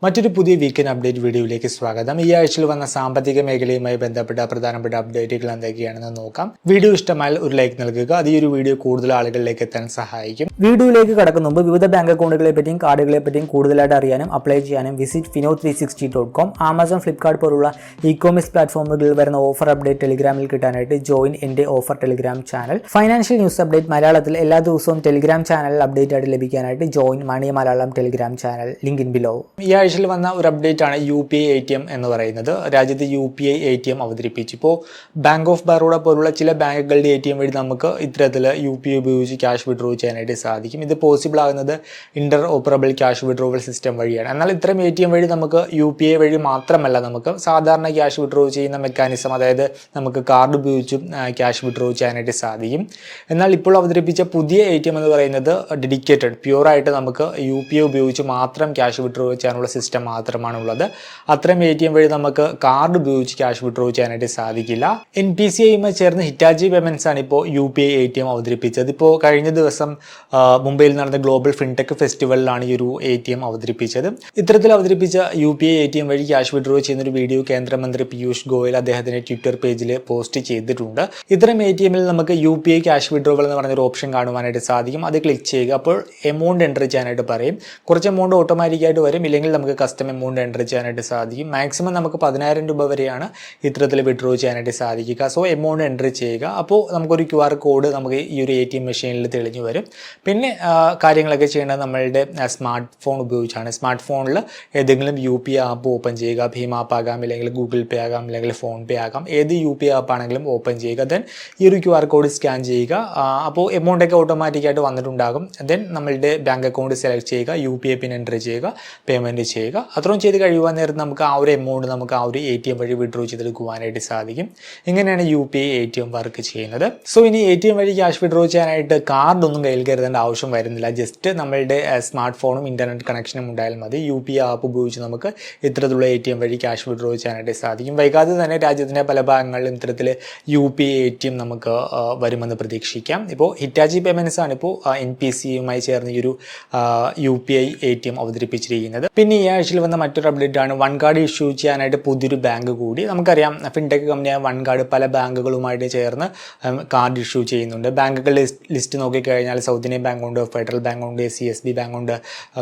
മറ്റൊരു പുതിയ weekend update വീഡിയോയിലേക്ക് സ്വാഗതം. ഈ ആഴ്ചയിൽ വന്ന സാമ്പത്തിക മേഖലയുമായി ബന്ധപ്പെട്ട പ്രധാനപ്പെട്ട അപ്ഡേറ്റുകൾ എന്തൊക്കെയാണെന്ന് നോക്കാം. വീഡിയോ ഇഷ്ടമായാൽ ഒരു ലൈക്ക് നൽകുക. അത് ഈ ഒരു വീഡിയോ കൂടുതൽ ആളുകളിലേക്ക് എത്താൻ സഹായിക്കും. വീഡിയോയിലേക്ക് കടക്കുന്ന മുമ്പ് വിവിധ ബാങ്ക് അക്കൗണ്ടുകളെ പറ്റിയും കാർഡുകളെ പറ്റിയും കൂടുതലായിട്ട് അറിയാനും അപ്ലൈ ചെയ്യാനും വിസിറ്റ് fino360.com, ആമസോൺ, ഫ്ലിപ്കാർട്ട് പോലുള്ള ഇ-കോമേഴ്സ് പ്ലാറ്റ്ഫോമുകളിൽ വരുന്ന ഓഫർ അപ്ഡേറ്റ് ടെലിഗ്രാമിൽ കിട്ടാനായിട്ട് ജോയിൻ എൻ്റെ offer Telegram channel. Financial news update മലയാളത്തിൽ എല്ലാ ദിവസവും ടെലിഗ്രാം ചാനലിൽ അപ്ഡേറ്റ് ആയിട്ട് ലഭിക്കാനായിട്ട് join money Malayalam Telegram channel, link in below. ഈ ആഴ്ചയിൽ വന്ന ഒരു അപ്ഡേറ്റ് ആണ് UPI ATM എന്ന് പറയുന്നത്. രാജ്യത്ത് UPI ATM അവതരിപ്പിച്ചു. ഇപ്പോൾ ബാങ്ക് ഓഫ് ബറോഡ പോലുള്ള ചില ബാങ്കുകളുടെ ATM വഴി നമുക്ക് ഇത്തരത്തിൽ UPI ഉപയോഗിച്ച് ക്യാഷ് വിഡ്രോ ചെയ്യാനായിട്ട് സാധിക്കും. ഇത് പോസിബിൾ ആകുന്നത് Inter operable cash withdrawal system വഴിയാണ്. എന്നാൽ ഇത്തരം ATM വഴി നമുക്ക് UPI വഴി മാത്രമല്ല നമുക്ക് സാധാരണ ക്യാഷ് വിഡ്രോ ചെയ്യുന്ന മെക്കാനിസം, അതായത് നമുക്ക് കാർഡ് ഉപയോഗിച്ചും ക്യാഷ് വിഡ്രോ ചെയ്യാനായിട്ട് സാധിക്കും. എന്നാൽ ഇപ്പോൾ അവതരിപ്പിച്ച പുതിയ ATM എന്ന് പറയുന്നത് ഡെഡിക്കേറ്റഡ് പ്യൂറായിട്ട് നമുക്ക് UPI ഉപയോഗിച്ച് മാത്രം ക്യാഷ് വിഡ്രോ ചെയ്യാനുള്ള സിസ്റ്റം മാത്രമാണുള്ളത്. അത്തരം ATM വഴി നമുക്ക് കാർഡ് ഉപയോഗിച്ച് ക്യാഷ് വിഡ്രോ ചെയ്യാനായിട്ട് സാധിക്കില്ല. NPCIയുമായി ചേർന്ന് ഹിറ്റാച്ചി പേയ്മെന്റ്സ് ആണ് ഇപ്പോൾ UPI ATM അവതരിപ്പിച്ചത്. ഇപ്പോൾ കഴിഞ്ഞ ദിവസം മുംബൈയിൽ നടന്ന ഗ്ലോബൽ ഫിൻടെക് ഫെസ്റ്റിവലിലാണ് ഈ ഒരു ATM അവതരിപ്പിച്ചത്. ഇത്തരത്തിൽ അവതരിപ്പിച്ച UPI ATM വഴി ക്യാഷ് വിഡ്രോ ചെയ്യുന്ന ഒരു വീഡിയോ കേന്ദ്രമന്ത്രി പീയൂഷ് ഗോയൽ അദ്ദേഹത്തിന്റെ ട്വിറ്റർ പേജിൽ പോസ്റ്റ് ചെയ്തിട്ടുണ്ട്. ഇത്തരം ATMൽ നമുക്ക് UPI ക്യാഷ് വിഡ്രോവൽ എന്ന് പറഞ്ഞൊരു ഓപ്ഷൻ കാണുവാനായിട്ട് സാധിക്കും. അത് ക്ലിക്ക് ചെയ്യുക. അപ്പോൾ എമൗണ്ട് എൻ്റർ ചെയ്യാനായിട്ട് പറയും. കുറച്ച് എമൗണ്ട് ഓട്ടോമാറ്റിക്കായിട്ട് വരും, ഇല്ലെങ്കിൽ നമുക്ക് കസ്റ്റം എമൗണ്ട് എൻ്റർ ചെയ്യാനായിട്ട് സാധിക്കും. മാക്സിമം നമുക്ക് 10,000 രൂപ വരെയാണ് ഇത്തരത്തിൽ വിഡ്രോ ചെയ്യാനായിട്ട് സാധിക്കുക. സോ എമൗണ്ട് എൻ്റർ ചെയ്യുക. അപ്പോൾ നമുക്കൊരു QR കോഡ് നമുക്ക് ഈ ഒരു ATM മെഷീനിൽ തെളിഞ്ഞു വരും. പിന്നെ കാര്യങ്ങളൊക്കെ ചെയ്യേണ്ടത് നമ്മളുടെ സ്മാർട്ട് ഫോൺ ഉപയോഗിച്ചാണ്. സ്മാർട്ട് ഫോണിൽ ഏതെങ്കിലും UPI ആപ്പ് ഓപ്പൺ ചെയ്യുക. ഭീം ആപ്പ് ആകാം, അല്ലെങ്കിൽ ഗൂഗിൾ പേ ആകാം, അല്ലെങ്കിൽ ഫോൺ പേ ആകാം. ഏത് UPI ആപ്പ് ആണെങ്കിലും ഓപ്പൺ ചെയ്യുക. ദെൻ ഈ ഒരു QR കോഡ് സ്കാൻ ചെയ്യുക. അപ്പോൾ എമൗണ്ടൊക്കെ ഓട്ടോമാറ്റിക്കായിട്ട് വന്നിട്ടുണ്ടാകും. ദെൻ നമ്മളുടെ ബാങ്ക് അക്കൗണ്ട് സെലക്ട് ചെയ്യുക, UPI പിൻ എൻ്റർ ചെയ്യുക, പേയ്മെൻറ്റ് ചെയ്യുക. അത്രയും ചെയ്ത് കഴിയുവാൻ നേരത്ത് നമുക്ക് ആ ഒരു എമൗണ്ട് നമുക്ക് ആ ഒരു ATM വഴി വിഡ്രോ ചെയ്തെടുക്കുവാനായിട്ട് സാധിക്കും. ഇങ്ങനെയാണ് UPI ATM വർക്ക് ചെയ്യുന്നത്. സോ ഇനി ATM വഴി ക്യാഷ് വിഡ്രോ ചെയ്യാനായിട്ട് കാർഡൊന്നും കയ്യിൽ കരുതേണ്ട ആവശ്യം വരുന്നില്ല. ജസ്റ്റ് നമ്മളുടെ സ്മാർട്ട് ഫോണും ഇൻ്റർനെറ്റ് കണക്ഷനും ഉണ്ടായാൽ മതി. UPI ആപ്പ് ഉപയോഗിച്ച് നമുക്ക് ഇത്തരത്തിലുള്ള ATM വഴി ക്യാഷ് വിഡ്രോ ചെയ്യാനായിട്ട് സാധിക്കും. വൈകാതെ തന്നെ രാജ്യത്തിൻ്റെ പല ഭാഗങ്ങളിലും ഇത്തരത്തിൽ UPI ATM നമുക്ക് വരുമെന്ന് പ്രതീക്ഷിക്കാം. ഇപ്പോൾ ഹിറ്റാച്ചി പേയ്മെൻറ്റ്സ് ആണ് ഇപ്പോൾ NPCയുമായി ചേർന്ന് ഈ ഒരു UPI ATM അവതരിപ്പിച്ചിരിക്കുന്നത്. പിന്നെ ഈ ആഴ്ചയിൽ വന്ന മറ്റൊരു അപ്ഡേറ്റ് ആണ് വൺ കാർഡ് ഇഷ്യൂ ചെയ്യാനായിട്ട് പുതിയൊരു ബാങ്ക് കൂടി. നമുക്കറിയാം ഫിൻടെക് കമ്പനിയായ വൺ കാർഡ് പല ബാങ്കുകളുമായിട്ട് ചേർന്ന് കാർഡ് ഇഷ്യൂ ചെയ്യുന്നുണ്ട്. ബാങ്കുകളുടെ ലിസ്റ്റ് നോക്കിക്കഴിഞ്ഞാൽ സൗത്ത് ഇന്ത്യൻ ബാങ്ക് ഉണ്ട്, ഫെഡറൽ ബാങ്ക് ഉണ്ട്, CSB ബാങ്ക് ഉണ്ട്,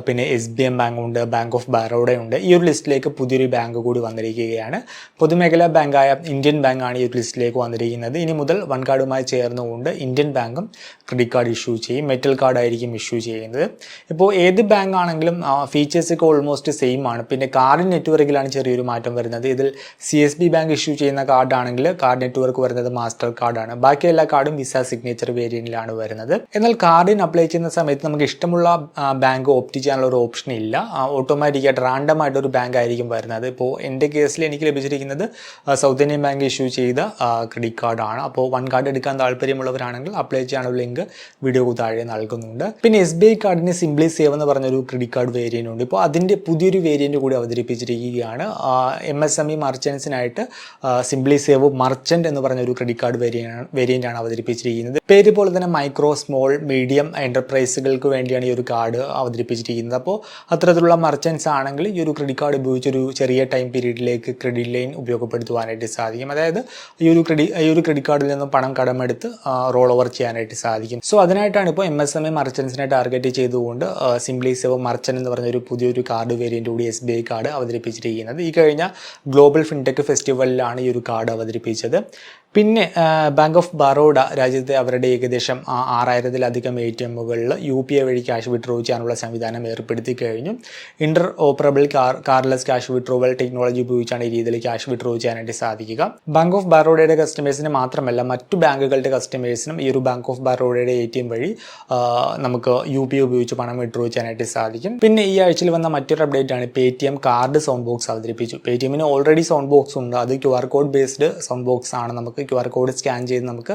പിന്നെ SBM ബാങ്ക് ഉണ്ട്, ബാങ്ക് ഓഫ് ബറോഡ ഉണ്ട്. ഈ ഒരു ലിസ്റ്റിലേക്ക് പുതിയൊരു ബാങ്ക് കൂടി വന്നിരിക്കുകയാണ്. പൊതുമേഖലാ ബാങ്കായ ഇന്ത്യൻ ബാങ്കാണ് ഈ ഒരു ലിസ്റ്റിലേക്ക് വന്നിരിക്കുന്നത്. ഇനി മുതൽ വൺ കാർഡുമായി ചേർന്നുകൊണ്ട് ഇന്ത്യൻ ബാങ്കും ക്രെഡിറ്റ് കാർഡ് ഇഷ്യൂ ചെയ്യും. മെറ്റൽ കാർഡ് ആയിരിക്കും ഇഷ്യൂ ചെയ്യുന്നത്. ഇപ്പോൾ ഏത് ബാങ്ക് ആണെങ്കിലും ഫീച്ചേഴ്സൊക്കെ ഓൾമോസ്റ്റ് സെയിം ആണ്. പിന്നെ കാർഡ് നെറ്റ്വർക്കിലാണ് ചെറിയൊരു മാറ്റം വരുന്നത്. ഇതിൽ CSB ബാങ്ക് ഇഷ്യൂ ചെയ്യുന്ന കാർഡാണെങ്കിൽ കാർഡ് നെറ്റ്വർക്ക് വരുന്നത് മാസ്റ്റർ കാർഡാണ്. ബാക്കി എല്ലാ കാർഡും വിസ സിഗ്നേച്ചർ വേരിയന്റിലാണ് വരുന്നത്. എന്നാൽ കാർഡിന് അപ്ലൈ ചെയ്യുന്ന സമയത്ത് നമുക്ക് ഇഷ്ടമുള്ള ബാങ്ക് ഓപ്റ്റ് ചെയ്യാനുള്ള ഒരു ഓപ്ഷൻ ഇല്ല. ഓട്ടോമാറ്റിക്കായിട്ട് റാൻഡം ആയിട്ടൊരു ബാങ്ക് ആയിരിക്കും വരുന്നത്. ഇപ്പോൾ എൻ്റെ കേസിൽ എനിക്ക് ലഭിച്ചിരിക്കുന്നത് സൗത്ത് ഇന്ത്യൻ ബാങ്ക് ഇഷ്യൂ ചെയ്ത ക്രെഡിറ്റ് കാർഡാണ്. അപ്പോൾ വൺ കാർഡ് എടുക്കാൻ താല്പര്യമുള്ളവരാണെങ്കിൽ അപ്ലൈ ചെയ്യാനുള്ള ലിങ്ക് വീഡിയോ താഴെ നൽകുന്നുണ്ട്. പിന്നെ SBI കാർഡിന് സിംപ്ലി സേവ് എന്ന് പറഞ്ഞൊരു ക്രെഡിറ്റ് കാർഡ് വേരിയന്റ് ഉണ്ട്. ഇപ്പോൾ അതിൻ്റെ പുതിയൊരു വേരിയന്റ് കൂടി അവതരിപ്പിച്ചിരിക്കുകയാണ്. MSME മർച്ചൻസിനായിട്ട് സിംപ്ലി സേവ് മർച്ചന്റ് എന്ന് പറഞ്ഞ ഒരു ക്രെഡിറ്റ് കാർഡ് വേരിയന്റ് ആണ് അവതരിപ്പിച്ചിരിക്കുന്നത്. പേര് പോലെ തന്നെ മൈക്രോ, സ്മോൾ, മീഡിയം എന്റർപ്രൈസുകൾക്ക് വേണ്ടിയാണ് ഈ ഒരു കാർഡ് അവതരിപ്പിച്ചിരിക്കുന്നത്. അപ്പോൾ അത്തരത്തിലുള്ള മർച്ചൻസ് ആണെങ്കിൽ ഈ ഒരു ക്രെഡിറ്റ് കാർഡ് ഉപയോഗിച്ചൊരു ചെറിയ ടൈം പീരീഡിലേക്ക് ക്രെഡിറ്റ് ലൈൻ ഉപയോഗപ്പെടുത്തുവാനായിട്ട് സാധിക്കും. അതായത് ഈ ഒരു ക്രെഡിറ്റ് കാർഡിൽ നിന്നും പണം കടമെടുത്ത് റോൾ ഓവർ ചെയ്യാനായിട്ട് സാധിക്കും. സോ അതിനായിട്ടാണ് ഇപ്പോൾ MSME മർച്ചൻസിനെ ടാർഗറ്റ് ചെയ്തുകൊണ്ട് സിംപ്ലി സേവ് മർച്ചന്റ് എന്ന് പറഞ്ഞൊരു പുതിയൊരു കാർഡ് വേരിയന്റ് കൂടി SBI കാർഡ് അവതരിപ്പിച്ചിരിക്കുന്നത്. ഈ കഴിഞ്ഞ ഗ്ലോബൽ ഫിൻടെക് ഫെസ്റ്റിവലിലാണ് ഈ ഒരു കാർഡ് അവതരിപ്പിച്ചത്. പിന്നെ ബാങ്ക് ഓഫ് ബറോഡ രാജ്യത്തെ അവരുടെ ഏകദേശം 6,000-ലധികം ATMകളിൽ UPI വഴി ക്യാഷ് വിഡ്രോ ചെയ്യാനുള്ള സംവിധാനം ഏർപ്പെടുത്തി കഴിഞ്ഞു. Inter operable cardless cash withdrawal technology ഉപയോഗിച്ചാണ് ഈ രീതിയിൽ ക്യാഷ് വിഡ്രോ ചെയ്യാനായിട്ട് സാധിക്കുക. ബാങ്ക് ഓഫ് ബറോഡയുടെ കസ്റ്റമേഴ്സിന് മാത്രമല്ല മറ്റു ബാങ്കുകളുടെ കസ്റ്റമേഴ്സിനും ഈ ഒരു ബാങ്ക് ഓഫ് ബറോഡയുടെ ATM വഴി നമുക്ക് UPI ഉപയോഗിച്ച് പണം വിഡ്രോ ചെയ്യാനായിട്ട് സാധിക്കും. പിന്നെ ഈ ആഴ്ചയിൽ വന്ന മറ്റൊരു അപ്ഡേറ്റ് ആണ് Paytm കാർഡ് സൗണ്ട് ബോക്സ് അവതരിപ്പിച്ചു. Paytmന് ഓൾറെഡി സൗണ്ട് ബോക്സ് ഉണ്ട്. അത് QR code based sound box ആണ്. നമുക്ക് QR കോഡ് സ്കാൻ ചെയ്ത് നമുക്ക്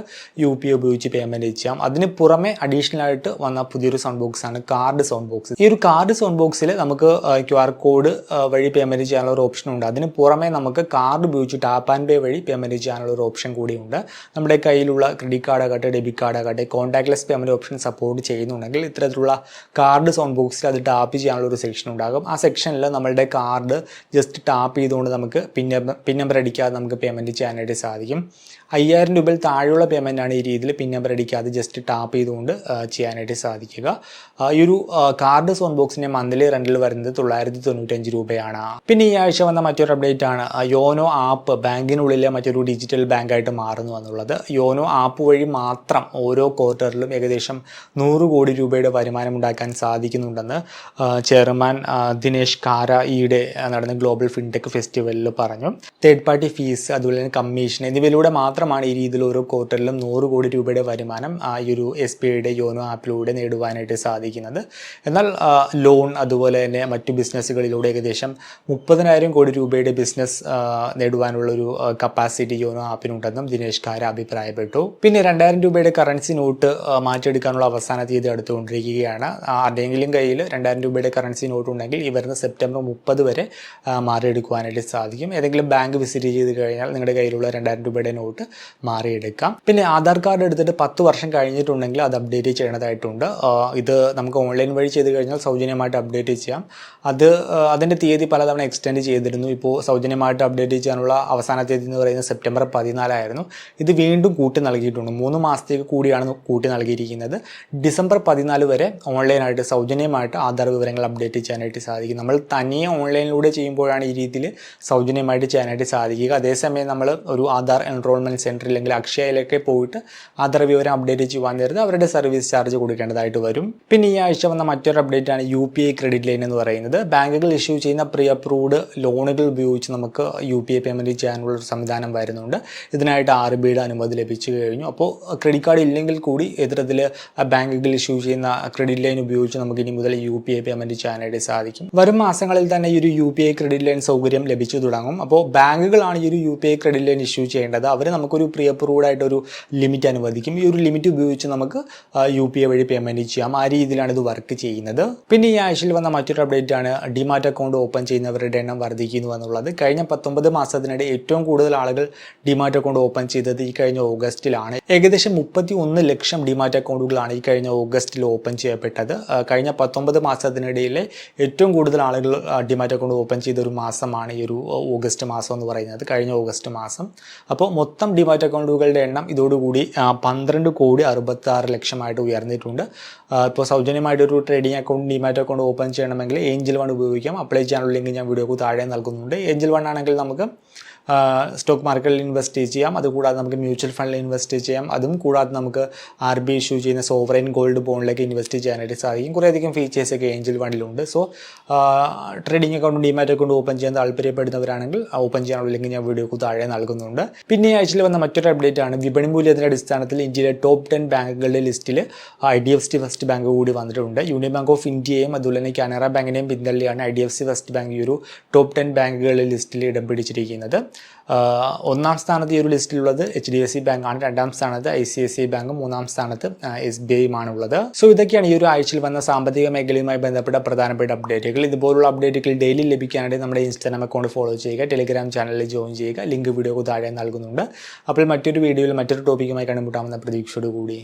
UPI ഉപയോഗിച്ച് പേയ്മെൻറ്റ് ചെയ്യാം. അതിന് പുറമെ അഡീഷണൽ ആയിട്ട് വന്ന പുതിയൊരു സൗണ്ട് ബോക്സാണ് കാർഡ് സൗണ്ട് ബോക്സ്. ഈ ഒരു കാർഡ് സൗണ്ട് ബോക്സിൽ നമുക്ക് QR കോഡ് വഴി പേയ്മെൻറ്റ് ചെയ്യാനുള്ള ഒരു ഓപ്ഷൻ ഉണ്ട്. അതിന് പുറമെ നമുക്ക് കാർഡ് ഉപയോഗിച്ച് ടാപ്പ് ആൻഡ് പേ വഴി പേയ്മെൻറ്റ് ചെയ്യാനുള്ള ഒരു ഓപ്ഷൻ കൂടിയുണ്ട്. നമ്മുടെ കയ്യിലുള്ള ക്രെഡിറ്റ് കാർഡ് ആകട്ടെ, ഡെബിറ്റ് കാർഡ് ആകട്ടെ, കോൺടാക്ട്ലെസ് പേയ്മെൻറ്റ് ഓപ്ഷൻ സപ്പോർട്ട് ചെയ്യുന്നുണ്ടെങ്കിൽ ഇത്തരത്തിലുള്ള കാർഡ് സൗണ്ട് ബോക്സിൽ അത് ടാപ്പ് ചെയ്യാനുള്ള ഒരു സെക്ഷൻ ഉണ്ടാകും. ആ സെക്ഷനിൽ നമ്മളുടെ കാർഡ് ജസ്റ്റ് ടാപ്പ് ചെയ്തുകൊണ്ട് നമുക്ക് പിൻ നമ്പർ അടിക്കാതെ നമുക്ക് പേയ്മെൻറ്റ് ചെയ്യാനായിട്ട് സാധിക്കും. 5000 രൂപയിൽ താഴെയുള്ള പേയ്മെൻറ്റാണ് ഈ രീതിയിൽ പിൻ നമ്പർ അടിക്കാതെ ജസ്റ്റ് ടാപ്പ് ചെയ്തുകൊണ്ട് ചെയ്യാനായിട്ട് സാധിക്കുക. ഈ ഒരു കാർഡ് സൗണ്ട് ബോക്സിൻ്റെ മന്ത്ലി റെൻ്റിൽ വരുന്നത് 995 രൂപയാണ്. പിന്നെ ഈ ആഴ്ച വന്ന മറ്റൊരു അപ്ഡേറ്റ് ആണ് യോനോ ആപ്പ് ബാങ്കിനുള്ളിലെ മറ്റൊരു ഡിജിറ്റൽ ബാങ്കായിട്ട് മാറുന്നു എന്നുള്ളത്. യോനോ ആപ്പ് വഴി മാത്രം ഓരോ ക്വാർട്ടറിലും ഏകദേശം 100 കോടി രൂപയുടെ വരുമാനം ഉണ്ടാക്കാൻ സാധിക്കുന്നുണ്ടെന്ന് ചെയർമാൻ ദിനേശ് കാര ഈയിടെ നടന്ന ഗ്ലോബൽ ഫിൻടെക് ഫെസ്റ്റിവലിൽ പറഞ്ഞു. തേർഡ് പാർട്ടി ഫീസ്, അതുപോലെ തന്നെ കമ്മീഷൻ എന്നിവയിലൂടെ മാത്രമാണ് ഈ രീതിയിൽ ഓരോ ക്വാർട്ടറിലും 100 കോടി രൂപയുടെ വരുമാനം ഈ ഒരു SBIയുടെ യോനോ ആപ്പിലൂടെ നേടുവാനായിട്ട് സാധിക്കുന്നത്. എന്നാൽ ലോൺ അതുപോലെ തന്നെ മറ്റു ബിസിനസ്സുകളിലൂടെ ഏകദേശം 30,000 കോടി രൂപയുടെ ബിസിനസ് നേടുവാനുള്ളൊരു കപ്പാസിറ്റി യോനോ ആപ്പിനുണ്ടെന്നും ദിനേശ് കാര അഭിപ്രായപ്പെട്ടു. പിന്നെ 2000 രൂപയുടെ കറൻസി നോട്ട് മാറ്റിയെടുക്കാനുള്ള അവസാന തീയതി അടുത്തുകൊണ്ടിരിക്കുകയാണ്. ആരുടെയെങ്കിലും കയ്യിൽ 2000 രൂപയുടെ കറൻസി നോട്ട് ഉണ്ടെങ്കിൽ ഈ വരുന്ന സെപ്റ്റംബർ 30 വരെ മാറിയെടുക്കുവാനായിട്ട് സാധിക്കും. ഏതെങ്കിലും ബാങ്ക് വിസിറ്റ് ചെയ്ത് കഴിഞ്ഞാൽ നിങ്ങളുടെ കയ്യിലുള്ള 2000 രൂപയുടെ നോട്ട് മാറിയെടുക്കാം. പിന്നെ ആധാർ കാർഡ് എടുത്തിട്ട് 10 വർഷം കഴിഞ്ഞിട്ടുണ്ടെങ്കിൽ അത് അപ്ഡേറ്റ് ചെയ്യേണ്ടതായിട്ടുണ്ട്. ഇത് നമുക്ക് ഓൺലൈൻ വഴി ചെയ്ത് കഴിഞ്ഞാൽ സൗജന്യമായിട്ട് അപ്ഡേറ്റ് ചെയ്യാം. അതിൻ്റെ തീയതി പലതവണ എക്സ്റ്റെൻഡ് ചെയ്തിരുന്നു. ഇപ്പോൾ സൗജന്യമായിട്ട് അപ്ഡേറ്റ് ചെയ്യാനുള്ള അവസാന തീയതി എന്ന് പറയുന്നത് സെപ്റ്റംബർ 14 ആയിരുന്നു. ഇത് വീണ്ടും കൂട്ടി നൽകിയിട്ടുണ്ട്. 3 മാസത്തേക്ക് കൂടിയാണ് കൂട്ടി നൽകിയിരിക്കുന്നത്. ഡിസംബർ 14 വരെ ഓൺലൈനായിട്ട് സൗജന്യമായിട്ട് ആധാർ വിവരങ്ങൾ അപ്ഡേറ്റ് ചെയ്യാനായിട്ട് സാധിക്കും. നമ്മൾ തനിയെ ഓൺലൈനിലൂടെ ചെയ്യുമ്പോഴാണ് ഈ രീതിയിൽ സൗജന്യമായിട്ട് ചെയ്യാനായിട്ട് സാധിക്കുക. അതേസമയം നമ്മൾ ഒരു ആധാർ എൻറോൾമെൻറ്റ് സെൻറ്റർ അല്ലെങ്കിൽ അക്ഷയയിലൊക്കെ പോയിട്ട് ആധാർ വിവരം അപ്ഡേറ്റ് ചെയ്യുവാൻ നേരത്തെ അവരുടെ സർവീസ് ചാർജ് കൊടുക്കേണ്ടതായിട്ട് വരും. പിന്നെ ഈ ആഴ്ച വന്ന മറ്റൊരു അപ്ഡേറ്റ് ആണ് UPI ക്രെഡിറ്റ് ലൈൻ എന്ന് പറയുന്നത്. ബാങ്കുകൾ ഇഷ്യൂ ചെയ്യുന്ന പ്രീ അപ്രൂവ്ഡ് ലോണുകൾ ഉപയോഗിച്ച് നമുക്ക് UPI പേയ്മെൻറ്റ് ചെയ്യാനുള്ള ഒരു സംവിധാനം വരുന്നുണ്ട്. ഇതിനായിട്ട് RBIയുടെ അനുമതി ലഭിച്ചു കഴിഞ്ഞു. അപ്പോൾ ക്രെഡിറ്റ് കാർഡ് ഇല്ലെങ്കിൽ കൂടി ഇത്തരത്തിൽ ബാങ്കുകൾ ഇഷ്യൂ ചെയ്യുന്ന ക്രെഡിറ്റ് ലൈൻ ഉപയോഗിച്ച് നമുക്ക് ഇനി മുതൽ UPI പേയ്മെൻറ്റ് ചെയ്യാനായിട്ട് സാധിക്കും. വരും മാസങ്ങളിൽ തന്നെ ഈ ഒരു UPI ക്രെഡിറ്റ് ലൈൻ സൗകര്യം ലഭിച്ചു തുടങ്ങും. അപ്പോൾ ബാങ്കുകളാണ് ഈ ഒരു UPI ക്രെഡിറ്റ് ലൈൻ ഇഷ്യൂ ചെയ്യേണ്ടത്. അവർ നമുക്കൊരു പ്രീ അപ്രൂവ്ഡ് ആയിട്ടൊരു ലിമിറ്റ് അനുവദിക്കും. ഈ ഒരു ലിമിറ്റ് ഉപയോഗിച്ച് നമുക്ക് UPI വഴി പേയ്മെൻറ്റ് ചെയ്യാം. ആ രീതിയിലാണ് ഇത് വർക്ക് ചെയ്യുന്നത്. പിന്നെ ഈ ആഴ്ചയിൽ വന്ന മറ്റൊരു അപ്ഡേറ്റ് ആണ് ഡിമാറ്റ് അക്കൗണ്ട് ഓപ്പൺ ചെയ്യുന്നവരുടെ എണ്ണം വർദ്ധിക്കുന്നു എന്നുള്ളത്. കഴിഞ്ഞ 19 മാസത്തിനിടെ ഏറ്റവും കൂടുതൽ ആളുകൾ ഡിമാറ്റ് അക്കൗണ്ട് ഓപ്പൺ ചെയ്തത് ഈ കഴിഞ്ഞ ഓഗസ്റ്റിലാണ്. ഏകദേശം 31 ലക്ഷം ഡിമാറ്റ് അക്കൗണ്ടുകളാണ് ഈ കഴിഞ്ഞ ഓഗസ്റ്റിൽ ഓപ്പൺ ചെയ്യപ്പെട്ടത്. കഴിഞ്ഞ 19 മാസത്തിനിടയിലെ ഏറ്റവും കൂടുതൽ ആളുകൾ ഡിമാറ്റ് അക്കൗണ്ട് ഓപ്പൺ ചെയ്ത ഒരു മാസമാണ് ഈ ഒരു ഓഗസ്റ്റ് മാസം എന്ന് പറയുന്നത്, കഴിഞ്ഞ ഓഗസ്റ്റ് മാസം. അപ്പോൾ മൊത്തം ഡിമാറ്റ് അക്കൗണ്ടുകളുടെ എണ്ണം ഇതോടുകൂടി 12,66 ലക്ഷമായിട്ട് ഉയർന്നിട്ടുണ്ട്. ഇപ്പോൾ സൗജന്യമായിട്ടൊരു trading account demat account open ചെയ്യണമെങ്കിൽ ഏഞ്ചൽ വൺ ഉപയോഗിക്കാം. അപ്ലൈ ചെയ്യാനുള്ള ലിങ്ക് ഞാൻ വീഡിയോക്ക് താഴെ നൽകുന്നുണ്ട്. ഏഞ്ചൽ വൺ ആണെങ്കിൽ നമുക്ക് സ്റ്റോക്ക് മാർക്കറ്റിൽ ഇൻവെസ്റ്റ് ചെയ്യാം. അതുകൂടാതെ നമുക്ക് മ്യൂച്വൽ ഫണ്ടിൽ ഇൻവെസ്റ്റ് ചെയ്യാം. അതും കൂടാതെ നമുക്ക് RBI ഇഷ്യൂ ചെയ്യുന്ന സോവറൈൻ ഗോൾഡ് ബോണ്ടിലേക്ക് ഇൻവെസ്റ്റ് ചെയ്യാനായിട്ട് സാധിക്കും. കുറേയധികം ഫീച്ചേഴ്സൊക്കെ ഏഞ്ചൽ വണ്ടിലുണ്ട്. So trading account demat account open ചെയ്യാൻ താല്പര്യപ്പെടുന്നവരാണെങ്കിൽ ഓപ്പൺ ചെയ്യാനുള്ള ലിങ്ക് ഞാൻ വീഡിയോക്ക് താഴെ നൽകുന്നുണ്ട്. പിന്നെ ഈ ആഴ്ചയിൽ വന്ന മറ്റൊരു അപ്ഡേറ്റ് ആണ് വിപണി മൂല്യത്തിൻ്റെ അടിസ്ഥാനത്തിൽ ഇന്ത്യയിലെ ടോപ്പ് 10 ബാങ്കുകളുടെ ലിസ്റ്റിൽ IDFC ഫസ്റ്റ് ബാങ്ക് കൂടി വന്നിട്ടുണ്ട്. യൂണിയൻ ബാങ്ക് ഓഫ് ഇന്ത്യയും അതുപോലെ തന്നെ കാനറ ബാങ്കിനെയും പിന്തള്ളിയാണ് IDFC ഫസ്റ്റ് ബാങ്ക് ഈ ഒരു ടോപ്പ് 10 ബാങ്കുകളുടെ ലിസ്റ്റിൽ ഇടം പിടിച്ചിരിക്കുന്നത്. ഒന്നാം സ്ഥാനത്ത് ഈ ഒരു ലിസ്റ്റിലുള്ളത് HDFC ബാങ്കാണ്. രണ്ടാം സ്ഥാനത്ത് ICICI ബാങ്കും മൂന്നാം സ്ഥാനത്ത് SBIയുമാണ് ഉള്ളത്. സോ ഇതൊക്കെയാണ് ഈ ഒരു ആഴ്ചയിൽ വന്ന സാമ്പത്തിക മേഖലയുമായി ബന്ധപ്പെട്ട പ്രധാനപ്പെട്ട അപ്ഡേറ്റുകൾ. ഇതുപോലുള്ള അപ്ഡേറ്റുകൾ ഡെയിലി ലഭിക്കാനായിട്ട് നമ്മുടെ ഇൻസ്റ്റാഗ്രാം അക്കൗണ്ട് ഫോളോ ചെയ്യുക, ടെലിഗ്രാം ചാനലിൽ ജോയിൻ ചെയ്യുക. ലിങ്ക് വീഡിയോക്ക് താഴെ നൽകുന്നുണ്ട്. അപ്പോൾ മറ്റൊരു വീഡിയോയിൽ മറ്റൊരു ടോപ്പിക്കുമായി കണ്ടുമുട്ടാമെന്ന പ്രതീക്ഷയോടുകൂടി